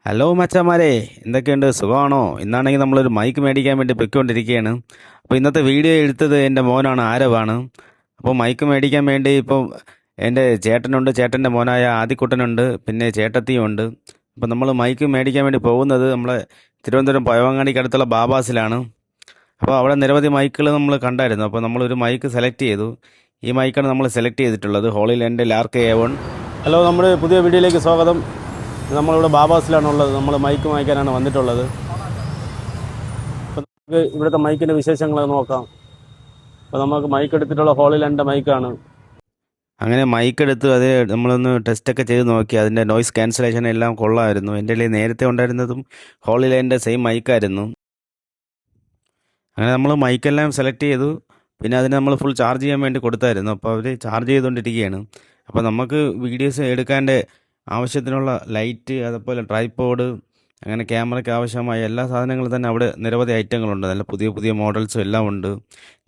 Hello മച്ചാമാരെ, എന്തൊക്കെയുണ്ട്? സുഖമാണോ? ഇന്നാണെങ്കിൽ നമ്മളൊരു മൈക്ക് മേടിക്കാൻ വേണ്ടി പൊയ്ക്കൊണ്ടിരിക്കുകയാണ്. അപ്പോൾ ഇന്നത്തെ വീഡിയോ എടുത്തത് എൻ്റെ മോനാണ്, ആരവാണ്. അപ്പോൾ മൈക്ക് മേടിക്കാൻ വേണ്ടി ഇപ്പോൾ എൻ്റെ ചേട്ടനുണ്ട്, ചേട്ടൻ്റെ മോനായ ആദിക്കുട്ടനുണ്ട്, പിന്നെ ചേട്ടത്തിയും ഉണ്ട്. അപ്പോൾ നമ്മൾ മൈക്ക് മേടിക്കാൻ വേണ്ടി പോകുന്നത് നമ്മളെ തിരുവനന്തപുരം പഴവങ്ങാടിക്ക് അടുത്തുള്ള ബാബാസിലാണ്. അപ്പോൾ അവിടെ നിരവധി മൈക്കുകൾ നമ്മൾ കണ്ടായിരുന്നു. അപ്പോൾ നമ്മളൊരു മൈക്ക് സെലക്ട് ചെയ്തു. ഈ മൈക്കാണ് നമ്മൾ സെലക്ട് ചെയ്തിട്ടുള്ളത്, holy land Lark A1. Hello, നമ്മുടെ പുതിയ വീഡിയോയിലേക്ക് സ്വാഗതം. നമ്മളിവിടെ ബാബാസിലാണുള്ളത്. നമ്മൾ മൈക്ക് വാങ്ങിക്കാനാണ് വന്നിട്ടുള്ളത്. അപ്പോൾ നമുക്ക് ഇവിടുത്തെ മൈക്കിൻ്റെ വിശേഷങ്ങൾ നോക്കാം. അപ്പോൾ നമുക്ക് മൈക്ക് എടുത്തിട്ടുള്ള ഹോളി ലാൻഡിൻ്റെ മൈക്കാണ്. അങ്ങനെ മൈക്ക് എടുത്ത് അത് നമ്മളൊന്ന് ടെസ്റ്റൊക്കെ ചെയ്ത് നോക്കി. അതിൻ്റെ നോയ്സ് ക്യാൻസലേഷൻ എല്ലാം കൊള്ളാമായിരുന്നു. എൻ്റെ കയ്യിൽ നേരത്തെ ഉണ്ടായിരുന്നതും ഹോളി ലാൻഡിൻ്റെ സെയിം മൈക്കായിരുന്നു. അങ്ങനെ നമ്മൾ മൈക്കെല്ലാം സെലക്ട് ചെയ്തു. പിന്നെ അതിന് നമ്മൾ ഫുൾ ചാർജ് ചെയ്യാൻ വേണ്ടി കൊടുത്തായിരുന്നു. അപ്പോൾ അവർ ചാർജ് ചെയ്തുകൊണ്ടിരിക്കുകയാണ്. അപ്പോൾ നമുക്ക് വീഡിയോസ് എടുക്കാൻ്റെ ആവശ്യത്തിനുള്ള ലൈറ്റ്, അതുപോലെ ട്രൈപോഡ്, അങ്ങനെ ക്യാമറയ്ക്ക് ആവശ്യമായ എല്ലാ സാധനങ്ങളും തന്നെ അവിടെ നിരവധി ഐറ്റങ്ങളുണ്ട്. നല്ല പുതിയ പുതിയ മോഡൽസും എല്ലാം ഉണ്ട്.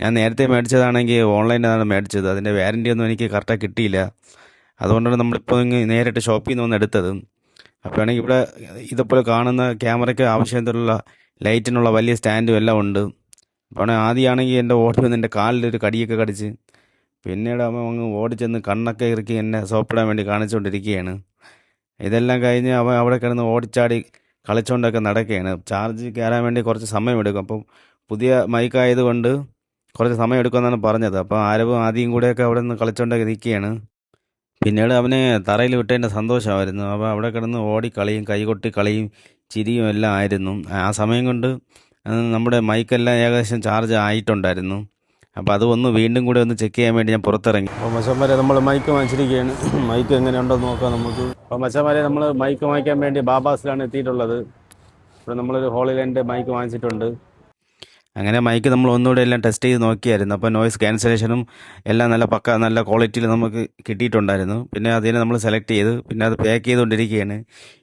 ഞാൻ നേരത്തെ മേടിച്ചതാണെങ്കിൽ ഓൺലൈനിലാണ് മേടിച്ചത്. അതിൻ്റെ വാറൻറ്റി ഒന്നും എനിക്ക് കറക്റ്റായി കിട്ടിയില്ല. അതുകൊണ്ടാണ് നമ്മളിപ്പോൾ നേരിട്ട് ഷോപ്പിൽ നിന്ന് വന്ന് എടുത്തത്. അപ്പോൾ ആണെങ്കിൽ ഇവിടെ ഇതുപോലെ കാണുന്ന ക്യാമറയ്ക്ക് ആവശ്യത്തിനുള്ള ലൈറ്റിനുള്ള വലിയ സ്റ്റാൻഡും എല്ലാം ഉണ്ട്. അപ്പോൾ ആദ്യമാണെങ്കിൽ എൻ്റെ ഓടി വന്ന് എൻ്റെ കാലിലൊരു കടിയൊക്കെ കടിച്ച്, പിന്നീട് അവൻ അങ്ങ് ഓടിച്ചെന്ന് കണ്ണൊക്കെ ഇറുക്കി എന്നെ സോപ്പിടാൻ വേണ്ടി കാണിച്ചുകൊണ്ടിരിക്കുകയാണ്. ഇതെല്ലാം കഴിഞ്ഞ് അവൻ അവിടെ കിടന്ന് ഓടിച്ചാടി കളിച്ചുകൊണ്ടൊക്കെ നടക്കുകയാണ്. ചാർജ് കയറാൻ വേണ്ടി കുറച്ച് സമയമെടുക്കും. അപ്പം പുതിയ മൈക്കായതുകൊണ്ട് കുറച്ച് സമയമെടുക്കുമെന്നാണ് പറഞ്ഞത്. അപ്പോൾ ആരവും ആദ്യം കൂടെയൊക്കെ അവിടെ നിന്ന് കളിച്ചുകൊണ്ടൊക്കെ നിൽക്കുകയാണ്. പിന്നീട് അവനെ തറയിൽ വിട്ടതിൻ്റെ സന്തോഷമായിരുന്നു. അപ്പോൾ അവിടെ കിടന്ന് ഓടി കളിയും കൈകൊട്ടി കളിയും ചിരിയും എല്ലാം ആയിരുന്നു. ആ സമയം കൊണ്ട് നമ്മുടെ മൈക്കെല്ലാം ഏകദേശം ചാർജ് ആയിട്ടുണ്ടായിരുന്നു. അപ്പോൾ അത് വീണ്ടും കൂടെ ഒന്ന് ചെക്ക് ചെയ്യാൻ വേണ്ടി ഞാൻ പുറത്തിറങ്ങി. അപ്പോൾ മച്ചന്മാരെ, നമ്മൾ മൈക്ക് വാങ്ങിച്ചിരിക്കുകയാണ്. മൈക്ക് എങ്ങനെയുണ്ടെന്ന് നോക്കാം നമുക്ക്. അപ്പോൾ മച്ചന്മാരെ, നമ്മൾ മൈക്ക് വാങ്ങിക്കാൻ വേണ്ടി ബാബാസിലാണ് എത്തിയിട്ടുള്ളത്. ഇപ്പോൾ നമ്മളൊരു ഹോളി ലാൻഡ് മൈക്ക് വാങ്ങിച്ചിട്ടുണ്ട്. അങ്ങനെ മൈക്ക് നമ്മൾ ഒന്നുകൂടെ എല്ലാം ടെസ്റ്റ് ചെയ്ത് നോക്കിയായിരുന്നു. അപ്പോൾ നോയ്സ് ക്യാൻസലേഷനും എല്ലാം നല്ല ക്വാളിറ്റിയിൽ നമുക്ക് കിട്ടിയിട്ടുണ്ടായിരുന്നു. പിന്നെ അതിനെ നമ്മൾ സെലക്ട് ചെയ്ത് പിന്നെ അത് പാക്ക് ചെയ്തുകൊണ്ടിരിക്കുകയാണ്.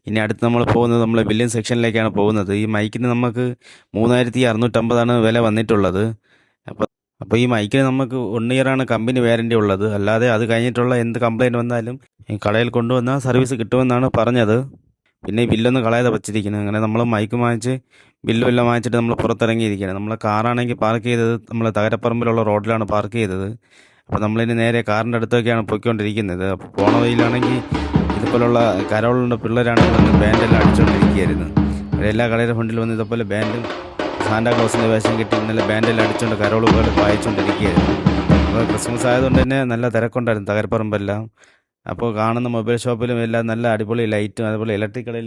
ഇനി അടുത്ത് നമ്മൾ പോകുന്നത് നമ്മൾ ബില്ലിംഗ് സെക്ഷനിലേക്കാണ് പോകുന്നത്. ഈ മൈക്കിന് നമുക്ക് 3650 വില വന്നിട്ടുള്ളത്. അപ്പോൾ ഈ മൈക്കിന് നമുക്ക് 1 ഇയറാണ് കമ്പനി വാറൻറ്റി ഉള്ളത്. അല്ലാതെ അത് കഴിഞ്ഞിട്ടുള്ള എന്ത് കംപ്ലയിൻറ്റ് വന്നാലും ഈ കടയിൽ കൊണ്ടുവന്നാൽ സർവീസ് കിട്ടുമെന്നാണ് പറഞ്ഞത്. പിന്നെ ഈ ബില്ലൊന്നും കളയാതെ വച്ചിരിക്കുന്നത്. അങ്ങനെ നമ്മൾ മൈക്ക് വാങ്ങിച്ച് ബില്ലും എല്ലാം വാങ്ങിച്ചിട്ട് നമ്മൾ പുറത്തിറങ്ങിയിരിക്കുകയാണ്. നമ്മളെ കാറാണെങ്കിൽ പാർക്ക് ചെയ്തത് നമ്മൾ തകരപ്പറമ്പിലുള്ള റോഡിലാണ് പാർക്ക് ചെയ്തത്. അപ്പോൾ നമ്മളിനി നേരെ കാറിൻ്റെ അടുത്തൊക്കെയാണ് പോയിക്കൊണ്ടിരിക്കുന്നത്. അപ്പോൾ പോണ വഴിയിലാണെങ്കിൽ ഇതുപോലുള്ള കരോളുള്ള പിള്ളേരാണെങ്കിൽ വന്ന് ബാൻഡെല്ലാം അടിച്ചുകൊണ്ടിരിക്കുകയായിരുന്നു. എല്ലാ കടയുടെ ഫ്രണ്ടിൽ വന്ന് ഇതുപോലെ ബാൻഡും സാന്റാക്ലോസിൻ്റെ വേഷം കിട്ടി ഇന്നലെ ബാൻഡെല്ലാം അടിച്ചുകൊണ്ട് കരോൾ പോലെ വായിച്ചുകൊണ്ടിരിക്കുകയായിരുന്നു. അപ്പോൾ ക്രിസ്മസ് ആയതുകൊണ്ട് തന്നെ നല്ല തിരക്കുണ്ടായിരുന്നു തകരപ്പറമ്പെല്ലാം. അപ്പോൾ കാണുന്ന മൊബൈൽ ഷോപ്പിലും എല്ലാം നല്ല അടിപൊളി ലൈറ്റും അതുപോലെ ഇലക്ട്രിക്